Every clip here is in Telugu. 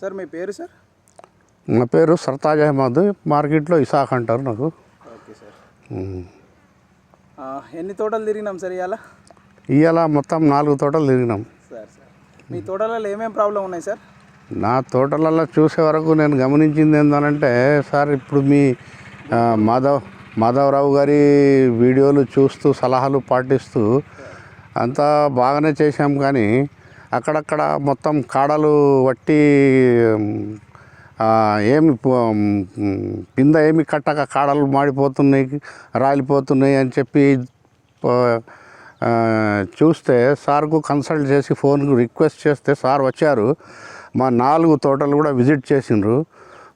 సార్ మీ పేరు సార్? నా పేరు సర్తాజ్ అహ్మద్. మార్కెట్లో ఇసాక్ అంటారు నాకు. Okay sir. ఎన్ని తోటలు తిరిగినాం సార్ ఇవాళ మొత్తం 4 తోటలు తిరిగినాం సార్. మీ తోటలలో ఏమేమి ప్రాబ్లం ఉన్నాయి సార్? నా తోటలలో చూసే వరకు నేను గమనించింది ఏంటంటే సార్, ఇప్పుడు మీ మాధవరావు గారి వీడియోలు చూస్తూ సలహాలు పాటిస్తూ అంతా బాగానే చేశాం, కానీ అక్కడక్కడ మొత్తం కాడలు వట్టి ఏమి పింద ఏమి కట్టక కాడలు మాడిపోతున్నాయి, రాలిపోతున్నాయి అని చెప్పి చూస్తే సార్కు కన్సల్ట్ చేసి ఫోన్కు రిక్వెస్ట్ చేస్తే సార్ వచ్చారు. మా 4 తోటలు కూడా విజిట్ చేసిండ్రు.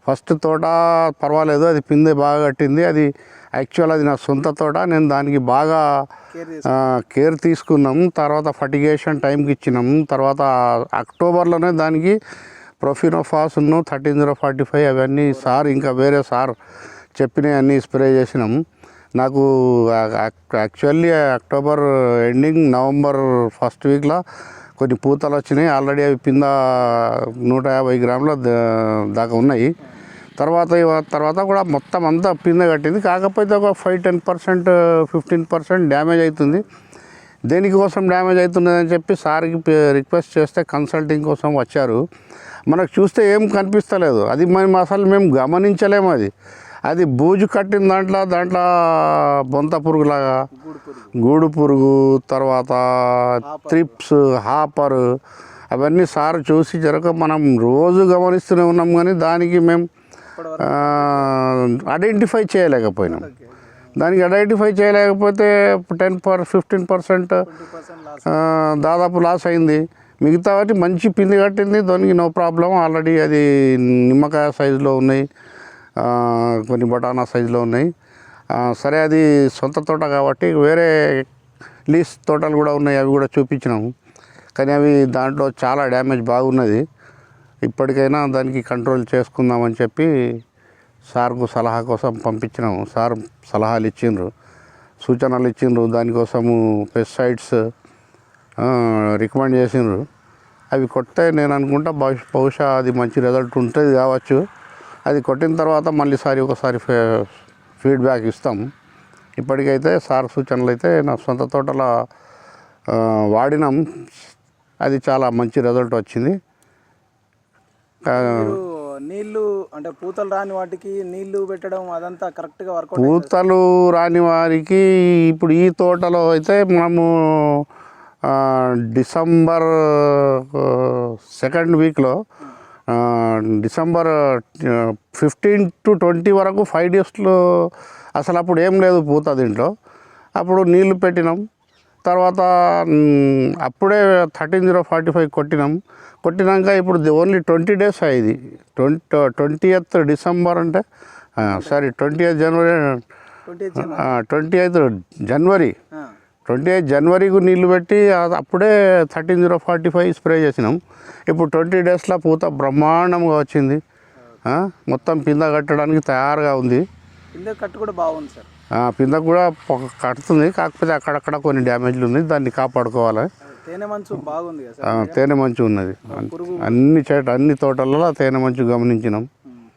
ఫస్ట్ తోట పర్వాలేదు, అది పిందె బాగా కట్టింది. అది యాక్చువల్ అది నా సొంత తోట. నేను దానికి బాగా కేర్ తీసుకున్నాం. తర్వాత ఫర్టిగేషన్ టైంకి ఇచ్చినాం. తర్వాత అక్టోబర్లోనే దానికి ప్రొఫినోఫాస్ను 13045 అవన్నీ సార్ ఇంకా వేరే సార్ చెప్పినవి అన్నీ స్ప్రే చేసినాం. నాకు actually October ending November first వీక్లో కొన్ని పూతలు వచ్చినాయి. ఆల్రెడీ అవి పింద 150 గ్రాముల దాకా ఉన్నాయి. తర్వాత కూడా మొత్తం అంతా పింద కట్టింది. కాకపోతే ఒక 5-10% 15% డ్యామేజ్ అవుతుంది. దేనికోసం డ్యామేజ్ అవుతున్నదని చెప్పి సార్కి రిక్వెస్ట్ చేస్తే కన్సల్టింగ్ కోసం వచ్చారు. మనకు చూస్తే ఏం కనిపిస్తలేదు. అది అసలు మేము గమనించలేము. అది బూజు కట్టిన దాంట్లో బొంత పురుగులాగా గూడు పురుగు, తర్వాత త్రిప్స్, హాపర్, అవన్నీ సార్ చూసి జరగ మనం రోజు గమనిస్తూనే ఉన్నాం, కానీ దానికి మేము ఐడెంటిఫై చేయలేకపోయినాం. దానికి ఐడెంటిఫై చేయలేకపోతే 10-15% దాదాపు లాస్ అయింది. మిగతా వాటి మంచి పిండి కట్టింది, దానికి నో ప్రాబ్లం. ఆల్రెడీ అది నిమ్మకాయ సైజులో ఉన్నాయి, కొన్ని బటానా సైజులో ఉన్నాయి. సరే, అది సొంత తోట కాబట్టి వేరే లీస్ తోటలు కూడా ఉన్నాయి, అవి కూడా చూపించినాము. కానీ అవి దాంట్లో చాలా డ్యామేజ్ బాగున్నది. ఇప్పటికైనా దానికి కంట్రోల్ చేసుకుందామని చెప్పి సార్కు సలహా కోసం పంపించినాము. సార్ సలహాలు ఇచ్చిండ్రు, సూచనలు ఇచ్చిండ్రు. దానికోసము పెస్టిసైడ్స్ రికమెండ్ చేసిండ్రు. అవి కొడితే నేను అనుకుంటా బహుశా అది మంచి రిజల్ట్ ఉంటుంది కావచ్చు. అది కొట్టిన తర్వాత ఒకసారి ఫీడ్బ్యాక్ ఇస్తాం. ఇప్పటికైతే సార్ సూచనలు అయితే నా సొంత తోటలో వాడినాం. అది చాలా మంచి రిజల్ట్ వచ్చింది. నీళ్ళు అంటే పూతలు రాని వాటికి నీళ్లు పెట్టడం అదంతా కరెక్ట్గా వర్కౌట్. పూతలు రాని వారికి ఇప్పుడు ఈ తోటలో అయితే మనము డిసెంబర్ 2nd వీక్లో డిసెంబర్ 15 to 20 వరకు 5 డేస్లో అసలు అప్పుడు ఏం లేదు పూత దీంట్లో. అప్పుడు నీళ్లు పెట్టినాం. తర్వాత అప్పుడే 13045 కొట్టినాక ఇప్పుడు ఓన్లీ 20 డేస్ అయ్యింది. 20th డిసెంబర్ అంటే 28th జనవరికి నీళ్లు పెట్టి అప్పుడే 13045 స్ప్రే చేసినాం. ఇప్పుడు 20 డేస్లో పూత బ్రహ్మాండంగా వచ్చింది. మొత్తం పింద కట్టడానికి తయారుగా ఉంది. పింద కట్టు కూడా బాగుంది సార్. పింద కూడా కడుతుంది, కాకపోతే అక్కడక్కడ కొన్ని డ్యామేజ్లు ఉన్నాయి, దాన్ని కాపాడుకోవాలి. తేనె మంచు బాగుంది. తేనె మంచు ఉన్నది అన్ని తోటలలో తేనె మంచు గమనించినాం.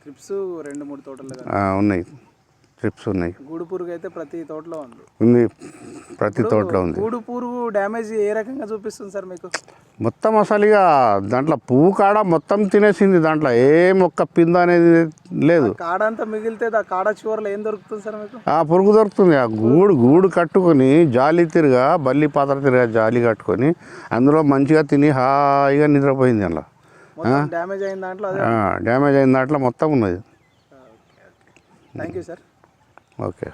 ట్రిప్స్ 2-3 తోటలు ఉన్నాయి. ట్రిప్స్ ఉన్నాయి. గూడు పురుగు అయితే ప్రతి తోటలో ఉంది. ప్రతి తోటలో ఉంది. గూడు పురుగు డ్యామేజ్ ఏ రకంగా చూపిస్తుంది సార్ మీకు? మొత్తం అసలు ఇక దాంట్లో పువ్వు కాడ మొత్తం తినేసింది. దాంట్లో ఏం ఒక్క పింద అనేది లేదు. కాడ అంతా మిగిలితే ఆ కాడ చివరిలో ఏం దొరుకుతుంది సార్ మీకు? పురుగు దొరుకుతుంది. ఆ గూడు కట్టుకొని బల్లి పాత్ర తిరిగా జాలి కట్టుకొని అందులో మంచిగా తిని హాయిగా నిద్రపోయింది. అందులో డ్యామేజ్ అయిన దాంట్లో మొత్తం ఉన్నది. Thank you sir. ఓకే,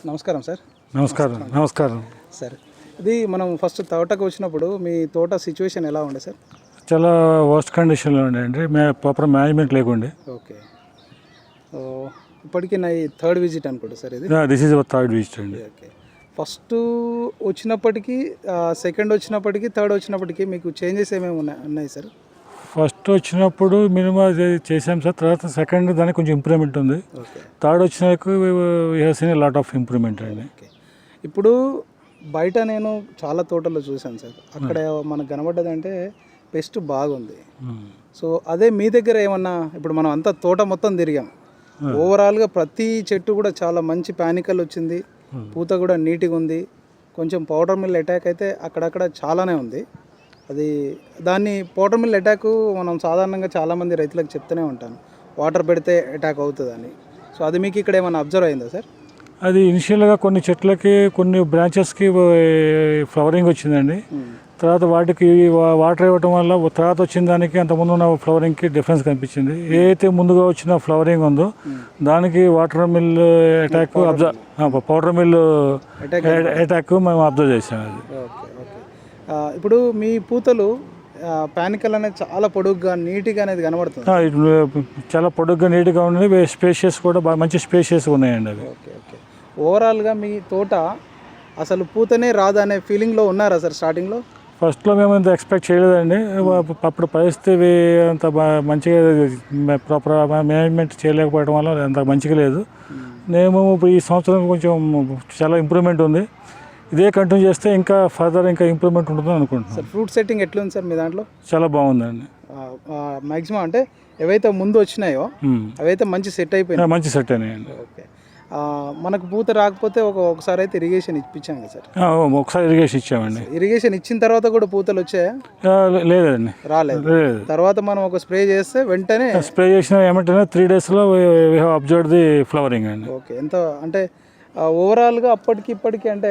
నమస్కారం సార్. నమస్కారం సార్. ఇది మనం ఫస్ట్ తోటకు వచ్చినప్పుడు మీ తోట సిచ్యువేషన్ ఎలా ఉండే సార్? చాలా వర్స్ట్ కండిషన్లో ఉండేయండి. ప్రాపర్ మేనేజ్మెంట్ లేకుండే. ఓకే, ఇప్పటికీ నా 3rd విజిట్ అనుకుంటా సార్ ఇది. దిస్ ఈజ్ 3rd విజిట్ అండి. ఓకే, ఫస్ట్ వచ్చినప్పటికీ, 2nd వచ్చినప్పటికీ, 3rd వచ్చినప్పటికీ మీకు చేంజెస్ ఏమేమి ఉన్నాయి సార్? ఫస్ట్ వచ్చినప్పుడు మినిమం అది చేసాం సార్. తర్వాత 2nd దానికి కొంచెం ఇంప్రూవ్మెంట్ ఉంది. 3rd వచ్చినాక we have seen a lot of improvement అండి. ఇప్పుడు బయట నేను చాలా తోటల్లో చూశాను సార్. అక్కడ మనకు కనబడ్డదంటే పెస్ట్ బాగుంది. సో అదే మీ దగ్గర ఏమన్నా ఇప్పుడు మనం అంతా తోట మొత్తం తిరిగాం, ఓవరాల్గా ప్రతి చెట్టు కూడా చాలా మంచి పానికల్ వచ్చింది, పూత కూడా నీట్గా ఉంది, కొంచెం పౌడర్ మిల్ అటాక్ అయితే అక్కడక్కడ చాలానే ఉంది. అది దాన్ని పౌడర్ మిల్ అటాక్ మనం సాధారణంగా చాలామంది రైతులకు చెప్తూనే ఉంటాను, వాటర్ పెడితే అటాక్ అవుతుందని. సో అది మీకు ఇక్కడ ఏమైనా అబ్జర్వ్ అయిందా సార్? అది ఇనిషియల్గా కొన్ని చెట్లకి కొన్ని బ్రాంచెస్కి ఫ్లవరింగ్ వచ్చిందండి. తర్వాత వాటికి వాటర్ ఇవ్వటం వల్ల తర్వాత వచ్చిన దానికి అంతకుముందు ఉన్న ఫ్లవరింగ్కి డిఫరెన్స్ కనిపించింది. ఏదైతే ముందుగా వచ్చిన ఫ్లవరింగ్ ఉందో దానికి వాటర్ మిల్ అటాక్ పౌడర్ మిల్ అటాక్ మేము అబ్జర్వ్ చేసాం. అది ఓకే ఓకే. ఇప్పుడు మీ పూతలు పానికల్ అనేది చాలా పొడుగ్గా నీట్గా అనేది కనబడుతుంది. చాలా పొడుగ్గా నీట్గా ఉన్నది, స్పేషియస్ కూడా బాగా మంచి స్పేషియస్ ఉన్నాయండి అవి. Okay okay. ఓవరాల్గా మీ తోట అసలు పూతనే రాదనే ఫీలింగ్లో ఉన్నారా సార్ స్టార్టింగ్లో? ఫస్ట్లో మేము ఇంత ఎక్స్పెక్ట్ చేయలేదండి. అప్పుడు పరిస్థితి అంత మంచిగా ప్రాపర్ మేనేజ్మెంట్ చేయలేకపోవడం వల్ల అంత మంచిగా లేదు. మేము ఈ సంవత్సరం కొంచెం చాలా ఇంప్రూవ్మెంట్ ఉంది. ఇదే కంటిన్యూ చేస్తే ఇంకా ఫర్దర్ ఇంకా ఇంప్రూవ్మెంట్ ఉంటుందని అనుకుంటున్నాను. సార్ ఫ్రూట్ సెట్టింగ్ ఎట్లుంది సార్ మీ దాంట్లో? చాలా బాగుందండి. మ్యాక్సిమం అంటే ఏవైతే ముందు వచ్చినాయో అవైతే మంచి సెట్ అయిపోయినాయి. మంచి సెట్ అయినాయండి. ఓకే. మనకు పూత రాకపోతే ఒకసారి అయితే ఇరిగేషన్ ఇప్పించాం కదా సార్? ఒకసారి ఇరిగేషన్ ఇచ్చామండి. ఇరిగేషన్ ఇచ్చిన తర్వాత కూడా పూతలు వచ్చాయా? లేదండి, రాలేదు. తర్వాత మనం ఒక స్ప్రే చేస్తే వెంటనే స్ప్రే చేసిన ఏమంటే 3 daysలో we have observed the flowering అండి. ఓకే. ఎంత అంటే ఓవరాల్గా అప్పటికి ఇప్పటికి అంటే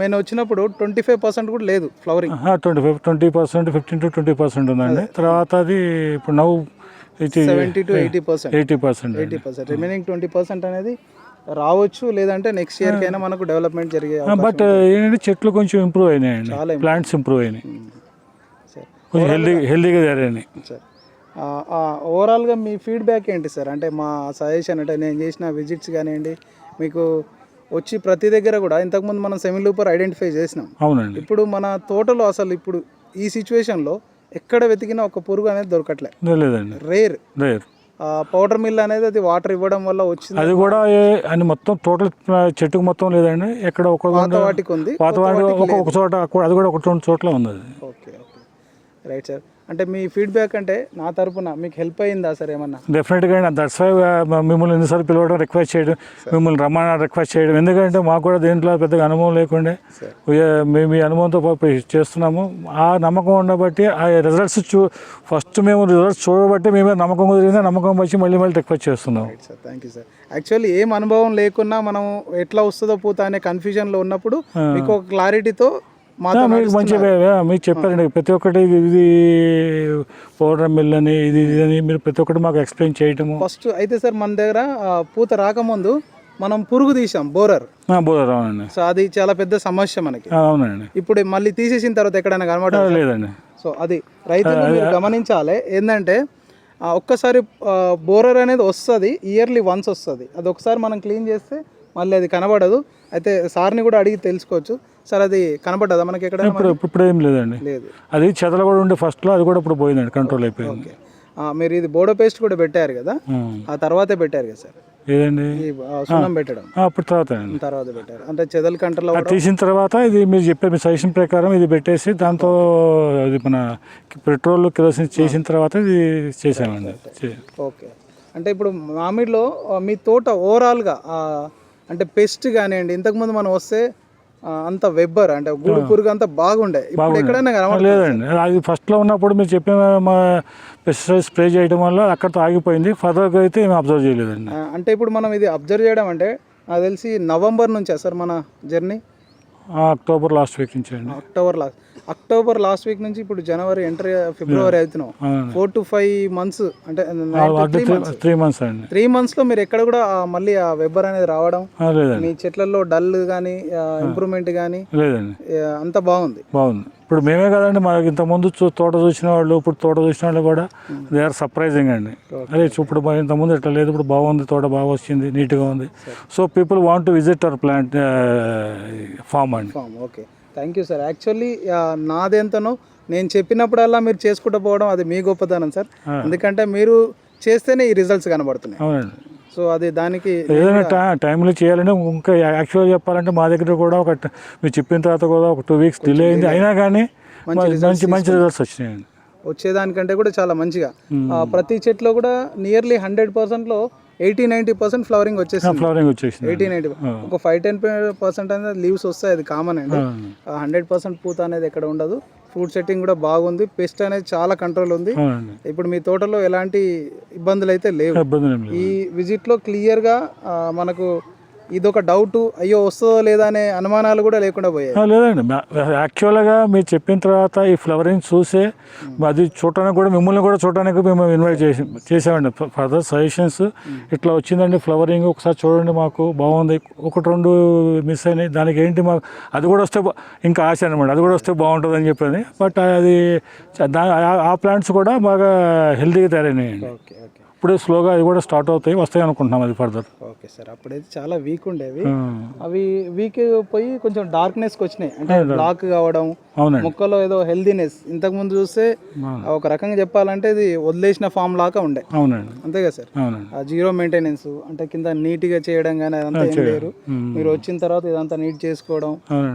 నేను వచ్చినప్పుడు 25% కూడా లేదు ఫ్లవరింగ్. 20%, 15 to 20% ఉందండి. తర్వాత అది ఇప్పుడు నవ్వు 70 to 80%. 80%. రిమైనింగ్ 20% అనేది రావచ్చు, లేదంటే నెక్స్ట్ ఇయర్కి అయినా మనకు డెవలప్మెంట్ జరిగే. బట్ ఏంటంటే చెట్లు కొంచెం ఇంప్రూవ్ అయినాయండి, ప్లాంట్స్ ఇంప్రూవ్ అయినాయి, కొంచెం హెల్దీగా జరిగినాయి సార్. ఓవరాల్గా మీ ఫీడ్బ్యాక్ ఏంటి సార్? అంటే మా సజెషన్ అంటే నేను చేసిన విజిట్స్ కానివ్వండి, మీకు వచ్చి ప్రతి దగ్గర కూడా ఇంతకుముందు మనం సెమీ లూపర్ ఐడెంటిఫై చేసినాం. అవునండి. ఇప్పుడు మన తోటలో అసలు ఇప్పుడు ఈ సిచ్యువేషన్లో ఎక్కడ వెతికినా ఒక పురుగు అనేది దొరకట్లేదు. లేదండి, రేర్. రేర్. పౌడర్ మిల్ అనేది అది వాటర్ ఇవ్వడం వల్ల వచ్చింది. అది కూడా అని మొత్తం టోటల్ చెట్టుకు మొత్తం లేదండి, ఎక్కడ ఒక వాటికి ఉంది, ఒక చోట, అది కూడా 1-2 చోట్ల ఉంది. Okay okay, right sir. అంటే మీ ఫీడ్బ్యాక్ అంటే నా తరపున మీకు హెల్ప్ అయిందా సార్ ఏమన్నా? డెఫినెట్గా అండి. దట్స్ వై మిమ్మల్ని ఎన్నిసార్లు పిలవడం, రిక్వెస్ట్ చేయడం, మిమ్మల్ని రమ్మని రిక్వెస్ట్ చేయడం. ఎందుకంటే మాకు కూడా దీంట్లో పెద్దగా అనుభవం లేకుండే మేము ఈ అనుభవంతో చేస్తున్నాము. ఆ నమ్మకం ఉండబట్టి ఆ రిజల్ట్స్ ఫస్ట్ మేము రిజల్ట్స్ చూడబట్టి మేమే నమ్మకం కుదిరింది, నమ్మకం వచ్చి మళ్ళీ రిక్వెస్ట్ చేస్తున్నాం. Sir thank you sir. Actually ఏం అనుభవం లేకున్నా మనం ఎట్లా వస్తుందో పూత అనే కన్ఫ్యూజన్లో ఉన్నప్పుడు మీకు ఒక క్లారిటీతో మీకు మంచిగా మీకు చెప్పారండి. ప్రతి ఒక్కటి ఇది పౌడర్ మిల్ అని ఇది అని మీరు ప్రతి ఒక్కటి మాకు ఎక్స్ప్లెయిన్ చేయటము. ఫస్ట్ అయితే సార్ మన దగ్గర పూత రాకముందు మనం పురుగు తీసాం, బోరర్. అవునండి. సో అది చాలా పెద్ద సమస్య మనకి. అవునండి. ఇప్పుడు మళ్ళీ తీసేసిన తర్వాత ఎక్కడైనా కనబడలేదు లేదండి. సో అది రైతులు గమనించాలి. ఏంటంటే ఒక్కసారి బోరర్ అనేది వస్తుంది, ఇయర్లీ వన్స్ వస్తుంది. అది ఒకసారి మనం క్లీన్ చేస్తే మళ్ళీ అది కనబడదు. అయితే సార్ని కూడా అడిగి తెలుసుకోవచ్చు. సార్ అది కనబడ్డదా మనకి ఎక్కడ? ఇప్పుడు ఏం లేదండి. లేదు. అది చెదలు కూడా ఉండే ఫస్ట్లో, అది కూడా ఇప్పుడు పోయిందండి, కంట్రోల్ అయిపోయింది. ఓకే. మీరు ఇది బోడో పేస్ట్ కూడా పెట్టారు కదా, ఆ తర్వాతే పెట్టారు కదా సార్? ఏదండి? సున్నం పెట్టడం అప్పుడు తర్వాత పెట్టారు. అంటే చెదలు కంట్రోల్ తీసిన తర్వాత ఇది మీరు చెప్పే మీ సజెషన్ ప్రకారం ఇది పెట్టేసి దాంతో ఇది మన పెట్రోల్ కిరోసిన్ చేసిన తర్వాత ఇది చేసామండి. ఓకే. అంటే ఇప్పుడు మామిడిలో మీ తోట ఓవరాల్గా అంటే పెస్ట్ కానివ్వండి, ఇంతకుముందు మనం వస్తే అంత వెబ్బర్ అంటే గూడు పురుగు అంతా బాగుండే, ఇప్పుడు ఎక్కడైనా లేదండి. అది ఫస్ట్లో ఉన్నప్పుడు మీరు చెప్పిన మా పెస్టిసైడ్ స్ప్రే చేయడం వల్ల అక్కడితో ఆగిపోయింది. ఫర్దర్గా అయితే ఏమి అబ్జర్వ్ చేయలేదండి. అంటే ఇప్పుడు మనం ఇది అబ్జర్వ్ చేయడం అంటే నాకు తెలిసి నవంబర్ నుంచే సార్ మన జర్నీ? అక్టోబర్ లాస్ట్ వీక్ నుంచి అండి. అక్టోబర్ లాస్ట్ వీక్ నుంచి ఇప్పుడు జనవరి ఎంటర్ ఫిబ్రవరి అవుతున్నాం. 4 to 5 months అంటే 3 months అండి. 3 monthsలో మీరు ఎక్కడ కూడా మళ్ళీ ఆ వెబ్బర్ అనేది రావడం, మీ చెట్లలో డల్ కానీ ఇంప్రూవ్మెంట్ కానీ లేదండి, అంత బాగుంది. ఇప్పుడు మేమే కదండి, మాకు ఇంతకుముందు తోట చూసిన వాళ్ళు, ఇప్పుడు తోట చూసిన వాళ్ళు కూడా దే ఆర్ సర్ప్రైజింగ్ అండి. అదే ఇప్పుడు ఇంతకుముందు ఇట్లా లేదు, ఇప్పుడు బాగుంది, తోట బాగా వచ్చింది, నీట్గా ఉంది. So people want to visit our plant farm అండి. Okay, thank you sir. Actually నాదెంతనో నేను చెప్పినప్పుడల్లా మీరు చేసుకుంటూ పోవడం అది మీ గొప్పతనం సార్. ఎందుకంటే మీరు చేస్తేనే ఈ రిజల్ట్స్ కనబడుతున్నాయి. అవునండి. సో అది దానికి ఏదైనా టైంలో చేయాలంటే ఇంకా యాక్చువల్గా చెప్పాలంటే మా దగ్గర కూడా మీరు చెప్పిన తర్వాత కూడా ఒక 2 weeks డిలే అయింది, అయినా కానీ మంచి రిజల్ట్స్ వచ్చినాయండి. వచ్చేదానికంటే కూడా చాలా మంచిగా ప్రతి చెట్లో కూడా నియర్లీ 100%లో 80-90% ఫ్లవరింగ్ వచ్చేసింది. ఫ్లవరింగ్ వచ్చేసింది. 80-90 ఒక 5-10% అనేది లీవ్స్ వస్తాయి, అది కామన్ అండి. 100% పూత అనేది ఎక్కడ ఉండదు. ఫ్రూట్ సెట్టింగ్ కూడా బాగుంది, పెస్ట్ అనేది చాలా కంట్రోల్ ఉంది. ఇప్పుడు మీ తోటలో ఎలాంటి ఇబ్బందులు అయితే లేవు. ఈ విజిట్లో క్లియర్గా మనకు ఇదొక డౌట్, అయ్యో వస్తుందో లేదా అనే అనుమానాలు కూడా లేకుండా పోయాయి. లేదండి, యాక్చువల్గా మీరు చెప్పిన తర్వాత ఈ ఫ్లవరింగ్ చూసే అది చూడటానికి కూడా మిమ్మల్ని కూడా చూడటానికి మేము ఇన్వైట్ చేసామండి. ఫర్దర్ సజెషన్స్ ఇట్లా వచ్చిందండి ఫ్లవరింగ్, ఒకసారి చూడండి మాకు బాగుంది, 1-2 మిస్ అయినాయి, దానికి ఏంటి మాకు అది కూడా వస్తే ఇంకా ఆశ అనమాట, అది కూడా వస్తే బాగుంటుంది అని చెప్పని. బట్ అది ఆ ప్లాంట్స్ కూడా బాగా హెల్తీగా తయారైనాయండి. ఓకే ఓకే, ఇప్పుడే స్లోగా అది కూడా స్టార్ట్ అవుతాయి, వస్తాయి అనుకుంటున్నాం అది ఫర్దర్. ఓకే సార్, అప్పుడైతే చాలా వీక్ ఉండేవి, అవి వీక్ పోయి కొంచెం డార్క్నెస్కి వచ్చినాయి, అంటే బ్లాక్ కావడం, మొక్కలో ఏదో హెల్దీనెస్. ఇంతకు ముందు చూస్తే ఒక రకంగా చెప్పాలంటే ఇది వదిలేసిన ఫామ్ లాగా ఉండే. అవునండి, అంతే కదా సార్. జీరో మెయింటెనెన్స్, అంటే కింద నీట్గా చేయడం కానీ అదంతా ఏం లేరు. మీరు వచ్చిన తర్వాత ఇదంతా నీట్ చేసుకోవడం,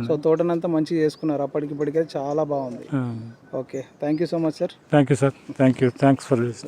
సో తోటనంతా మంచిగా చేసుకున్నారు. అప్పటికిప్పటికే చాలా బాగుంది. Okay, thank you so much sir. Thank you sir, thanks for this.